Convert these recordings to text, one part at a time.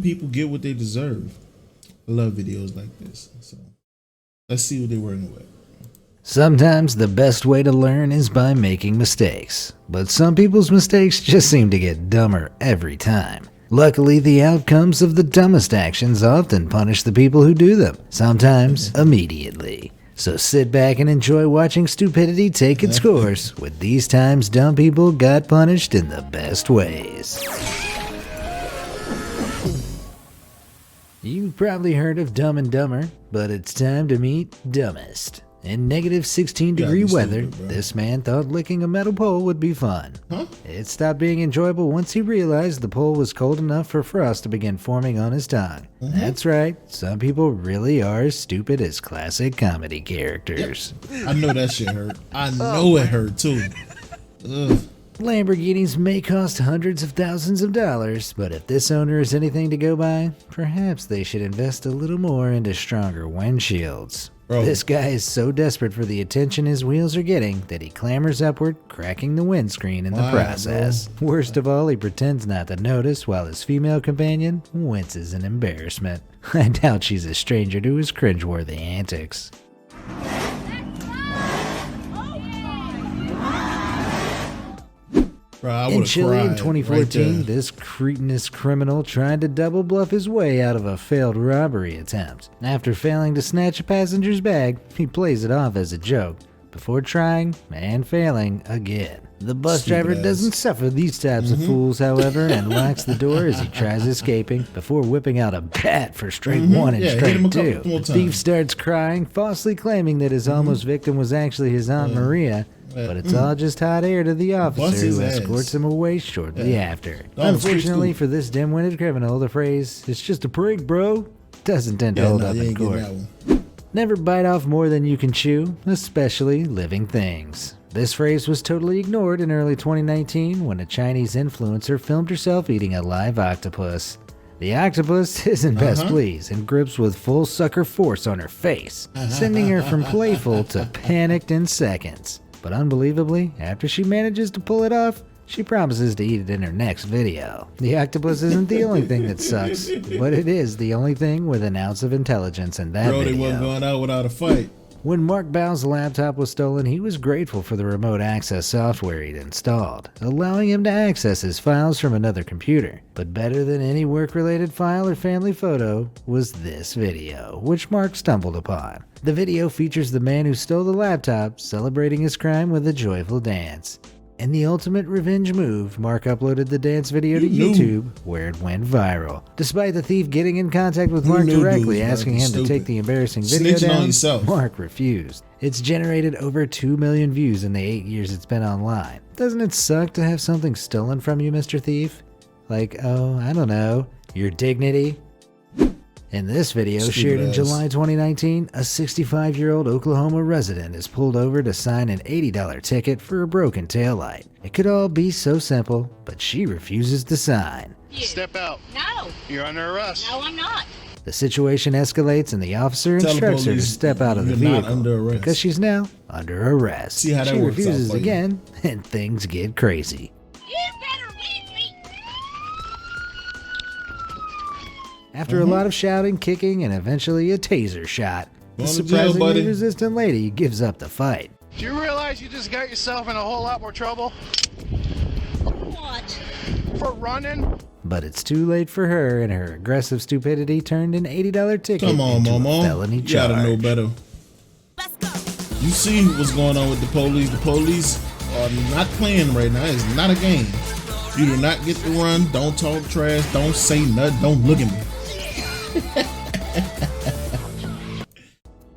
people get what they deserve. I love videos like this. So let's see what they're working with. Sometimes the best way to learn is by making mistakes, but some people's mistakes just seem to get dumber every time. Luckily, the outcomes of the dumbest actions often punish the people who do them, sometimes immediately. So sit back and enjoy watching stupidity take its course. With these times, dumb people got punished in the best ways. You've probably heard of Dumb and Dumber, but it's time to meet Dumbest. In negative 16-degree weather, this man thought licking a metal pole would be fun. It stopped being enjoyable once he realized the pole was cold enough for frost to begin forming on his tongue. That's right, some people really are as stupid as classic comedy characters. Yep. I know that shit hurt. I know it hurt too. Ugh. Lamborghinis may cost hundreds of thousands of dollars, but if this owner is anything to go by, perhaps they should invest a little more into stronger windshields. Bro. This guy is so desperate for the attention his wheels are getting that he clambers upward, cracking the windscreen in the process. Bro. Worst of all, he pretends not to notice while his female companion winces in embarrassment. I doubt she's a stranger to his cringeworthy antics. Bro, in Chile in 2014, this cretinous criminal tried to double bluff his way out of a failed robbery attempt. After failing to snatch a passenger's bag, he plays it off as a joke, before trying and failing again. The bus driver doesn't suffer these types of fools, however, and locks the door as he tries escaping, before whipping out a bat for straight one and straight two. The thief starts crying, falsely claiming that his almost victim was actually his Aunt Maria, but it's all just hot air to the officer who escorts him away shortly after. Unfortunately for this dim-witted criminal, the phrase, "It's just a prank, bro," doesn't tend to hold up in court. Never bite off more than you can chew, especially living things. This phrase was totally ignored in early 2019 when a Chinese influencer filmed herself eating a live octopus. The octopus isn't best pleased and grips with full sucker force on her face, sending her from playful to panicked in seconds. But unbelievably, after she manages to pull it off, she promises to eat it in her next video. The octopus isn't the only thing that sucks, but it is the only thing with an ounce of intelligence in that video. They wasn't going out without a fight. When Mark Bao's laptop was stolen, he was grateful for the remote access software he'd installed, allowing him to access his files from another computer. But better than any work-related file or family photo was this video, which Mark stumbled upon. The video features the man who stole the laptop celebrating his crime with a joyful dance. In the ultimate revenge move, Mark uploaded the dance video to YouTube, where it went viral. Despite the thief getting in contact with Mark directly asking him to take the embarrassing video down, Mark refused. It's generated over 2 million views in the 8 years it's been online. Doesn't it suck to have something stolen from you, Mr. Thief? Like, oh, I don't know, your dignity? In this video, shared in July 2019, a 65-year-old Oklahoma resident is pulled over to sign an $80 ticket for a broken taillight. It could all be so simple, but she refuses to sign. Step out. No. You're under arrest. No, I'm not. The situation escalates and the officer instructs her to step out of the vehicle because she's now under arrest. See how that she works refuses out for again, and things get crazy. You better leave me. After a lot of shouting, kicking, and eventually a taser shot, the surprisingly resistant lady gives up the fight. Do you realize you just got yourself in a whole lot more trouble? What? For running? But it's too late for her, and her aggressive stupidity turned an $80 ticket into a felony charge. You gotta know better. Let's go. You see what's going on with the police. The police are not playing right now. It's not a game. You do not get to run. Don't talk trash. Don't say nothing. Don't look at me.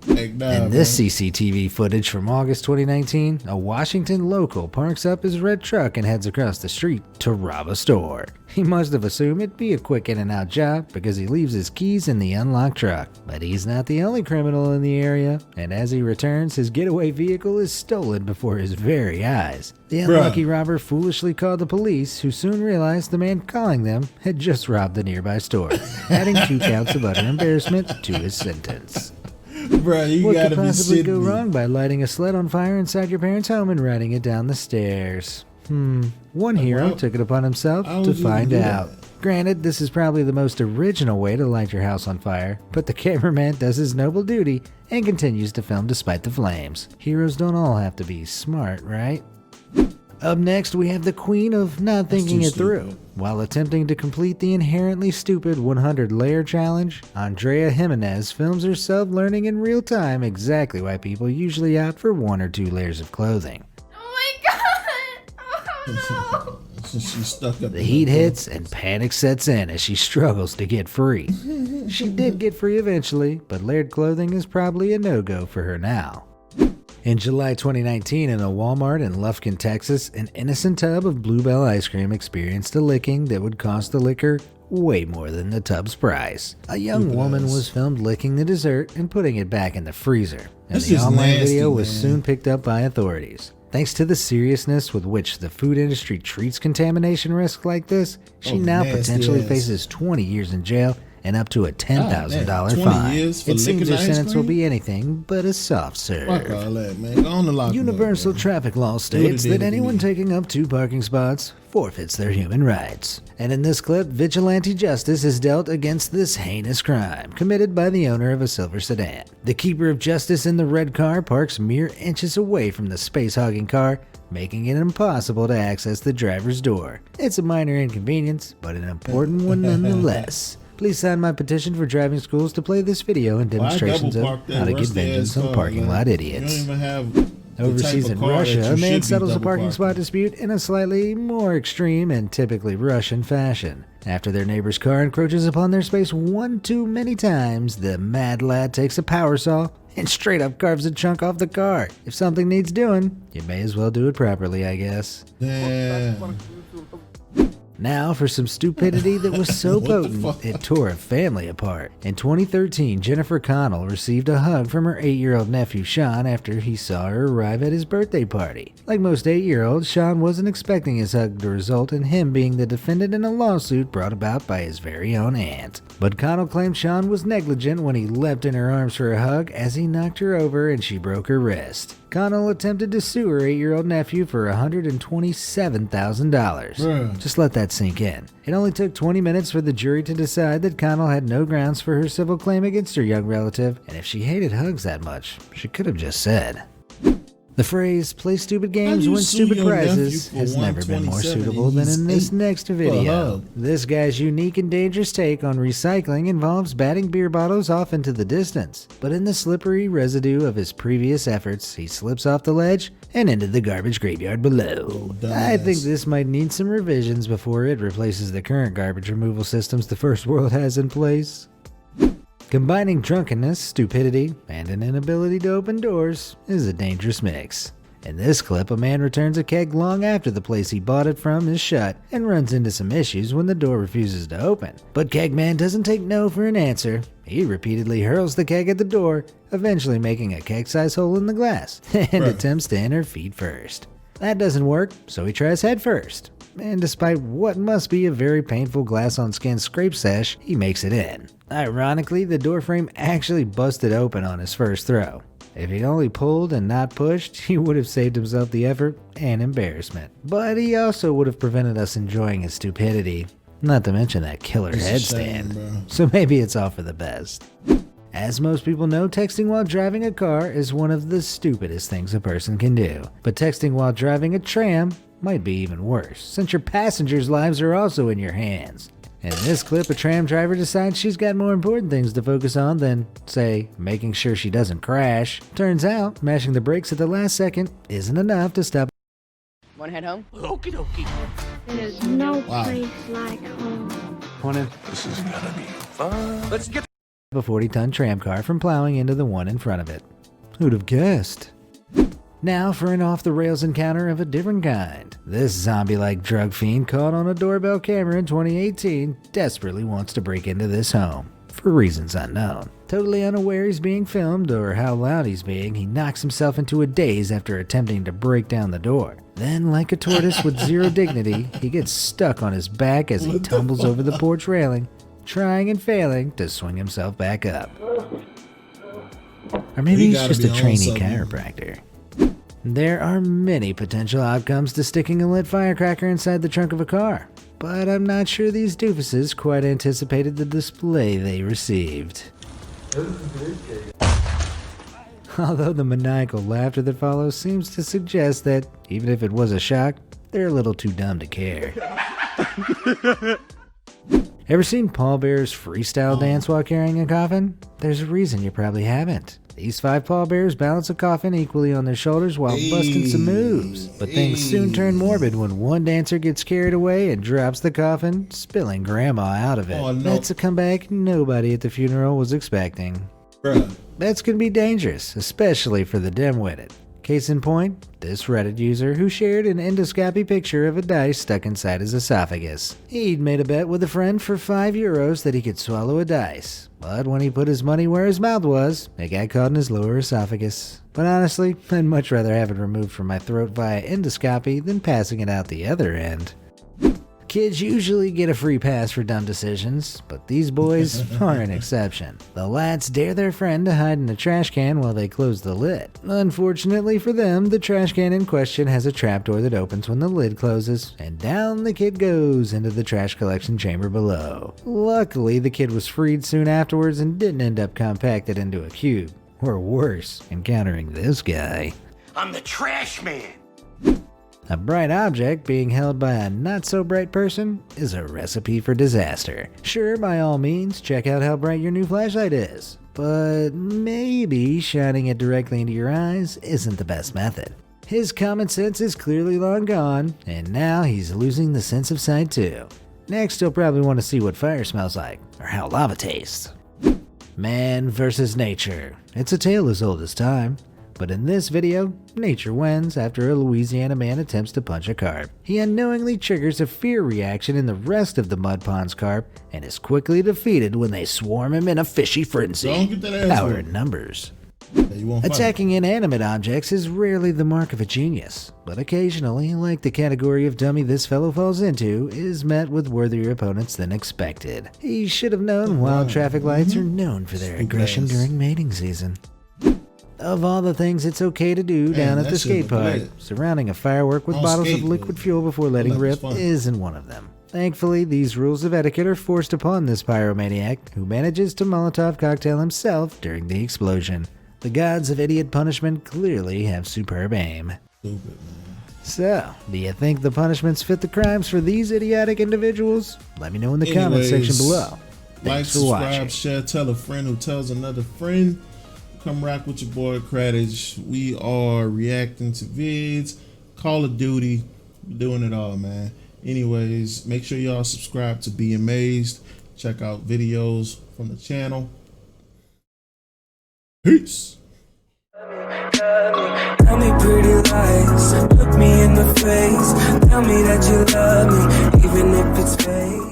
In this CCTV footage from August 2019, a Washington local parks up his red truck and heads across the street to rob a store. He must have assumed it'd be a quick in and out job because he leaves his keys in the unlocked truck. But he's not the only criminal in the area, and as he returns, his getaway vehicle is stolen before his very eyes. The unlucky robber foolishly called the police, who soon realized the man calling them had just robbed the nearby store, adding 2 counts of utter embarrassment to his sentence. Bruh, you what gotta could possibly go me. wrong by lighting a sled on fire inside your parents' home and riding it down the stairs? One hero took it upon himself to find out. Granted, this is probably the most original way to light your house on fire, but the cameraman does his noble duty and continues to film despite the flames. Heroes don't all have to be smart, right? Up next, we have the queen of not thinking it through. While attempting to complete the inherently stupid 100-layer challenge, Andrea Jimenez films herself learning in real time exactly why people usually opt for 1 or 2 layers of clothing. Oh my god! Oh She's stuck up. The heat hits and panic sets in as she struggles to get free. She did get free eventually, but layered clothing is probably a no-go for her now. In July 2019, in a Walmart in Lufkin, Texas, an innocent tub of Bluebell ice cream experienced a licking that would cost the licker way more than the tub's price. A young woman was filmed licking the dessert and putting it back in the freezer, and the online video was soon picked up by authorities. Thanks to the seriousness with which the food industry treats contamination risks like this, she now potentially faces 20 years in jail and up to a $10,000 fine. It seems her sentence will be anything but a soft serve. Universal traffic law states that anyone taking up 2 parking spots forfeits their human rights. And in this clip, vigilante justice is dealt against this heinous crime committed by the owner of a silver sedan. The keeper of justice in the red car parks mere inches away from the space-hogging car, making it impossible to access the driver's door. It's a minor inconvenience, but an important one nonetheless. Please sign my petition for driving schools to play this video and demonstrations of how to get vengeance on parking lot idiots. Overseas in Russia, a man settles a parking spot dispute in a slightly more extreme and typically Russian fashion. After their neighbor's car encroaches upon their space one too many times, the mad lad takes a power saw and straight up carves a chunk off the car. If something needs doing, you may as well do it properly, I guess. Now for some stupidity that was so potent, it tore a family apart. In 2013, Jennifer Connell received a hug from her 8-year-old nephew Sean after he saw her arrive at his birthday party. Like most 8-year-olds, Sean wasn't expecting his hug to result in him being the defendant in a lawsuit brought about by his very own aunt. But Connell claimed Sean was negligent when he leapt in her arms for a hug as he knocked her over and she broke her wrist. Connell attempted to sue her 8-year-old nephew for $127,000. Just let that sink in. It only took 20 minutes for the jury to decide that Connell had no grounds for her civil claim against her young relative, and if she hated hugs that much, she could have just said. The phrase, play stupid games, win stupid prizes, has never been more suitable than in this next video. This guy's unique and dangerous take on recycling involves batting beer bottles off into the distance. But in the slippery residue of his previous efforts, he slips off the ledge and into the garbage graveyard below. I think this might need some revisions before it replaces the current garbage removal systems the first world has in place. Combining drunkenness, stupidity, and an inability to open doors is a dangerous mix. In this clip, a man returns a keg long after the place he bought it from is shut and runs into some issues when the door refuses to open. But Kegman doesn't take no for an answer. He repeatedly hurls the keg at the door, eventually making a keg-sized hole in the glass, and attempts to enter feet first. That doesn't work, so he tries head first. And despite what must be a very painful glass-on-skin scrape sesh, he makes it in. Ironically, the doorframe actually busted open on his first throw. If he'd only pulled and not pushed, he would have saved himself the effort and embarrassment. But he also would have prevented us enjoying his stupidity, not to mention that killer headstand. So maybe it's all for the best. As most people know, texting while driving a car is one of the stupidest things a person can do. But texting while driving a tram might be even worse, since your passengers' lives are also in your hands. In this clip, a tram driver decides she's got more important things to focus on than, say, making sure she doesn't crash. Turns out, mashing the brakes at the last second isn't enough to stop. Wanna head home? Okie dokie. There's no place like home. This is gonna be fun. Let's get a 40-ton tram car from plowing into the one in front of it. Who'd have guessed? Now for an off-the-rails encounter of a different kind. This zombie-like drug fiend caught on a doorbell camera in 2018 desperately wants to break into this home, for reasons unknown. Totally unaware he's being filmed or how loud he's being, he knocks himself into a daze after attempting to break down the door. Then, like a tortoise with zero dignity, he gets stuck on his back as he tumbles over the porch railing, trying and failing to swing himself back up. Or maybe he's just a trainee chiropractor. There are many potential outcomes to sticking a lit firecracker inside the trunk of a car, but I'm not sure these doofuses quite anticipated the display they received. Although the maniacal laughter that follows seems to suggest that, even if it was a shock, they're a little too dumb to care. Ever seen pallbearers freestyle dance while carrying a coffin? There's a reason you probably haven't. These 5 pallbearers balance a coffin equally on their shoulders while busting some moves. But things soon turn morbid when one dancer gets carried away and drops the coffin, spilling grandma out of it. Oh, no. That's a comeback nobody at the funeral was expecting. Bruh. That's gonna be dangerous, especially for the dim-witted. Case in point, this Reddit user who shared an endoscopy picture of a dice stuck inside his esophagus. He'd made a bet with a friend for €5 that he could swallow a dice, but when he put his money where his mouth was, it got caught in his lower esophagus. But honestly, I'd much rather have it removed from my throat via endoscopy than passing it out the other end. Kids usually get a free pass for dumb decisions, but these boys are an exception. The lads dare their friend to hide in a trash can while they close the lid. Unfortunately for them, the trash can in question has a trapdoor that opens when the lid closes, and down the kid goes into the trash collection chamber below. Luckily, the kid was freed soon afterwards and didn't end up compacted into a cube. Or worse, encountering this guy. I'm the trash man. A bright object being held by a not-so-bright person is a recipe for disaster. Sure, by all means, check out how bright your new flashlight is, but maybe shining it directly into your eyes isn't the best method. His common sense is clearly long gone, and now he's losing the sense of sight too. Next, he'll probably want to see what fire smells like, or how lava tastes. Man versus nature. It's a tale as old as time. But in this video, nature wins after a Louisiana man attempts to punch a carp. He unknowingly triggers a fear reaction in the rest of the mud pond's carp and is quickly defeated when they swarm him in a fishy frenzy. Don't get that ass Power whooped. in numbers. Yeah, you won't fight. Attacking inanimate objects is rarely the mark of a genius, but occasionally, like the category of dummy this fellow falls into, is met with worthier opponents than expected. He should have known wild traffic lights are known for their aggression during mating season. Of all the things it's okay to do down at that the shit skate was park, lit. surrounding a firework with On bottles skate, of liquid but fuel before letting that was rip fun. isn't one of them. Thankfully, these rules of etiquette are forced upon this pyromaniac, who manages to Molotov cocktail himself during the explosion. The gods of idiot punishment clearly have superb aim. Stupid, man. So, do you think the punishments fit the crimes for these idiotic individuals? Let me know in the comment Anyways, section below. Like, Thanks for subscribe, watching. share, tell a friend who tells another friend. Come rock with your boy Cradige. We are reacting to vids, Call of Duty, doing it all, man. Anyways, make sure y'all subscribe to Be Amazed. Check out videos from the channel. Peace. Tell me pretty lies, look me in the face. Tell me that you love me, even if it's fake.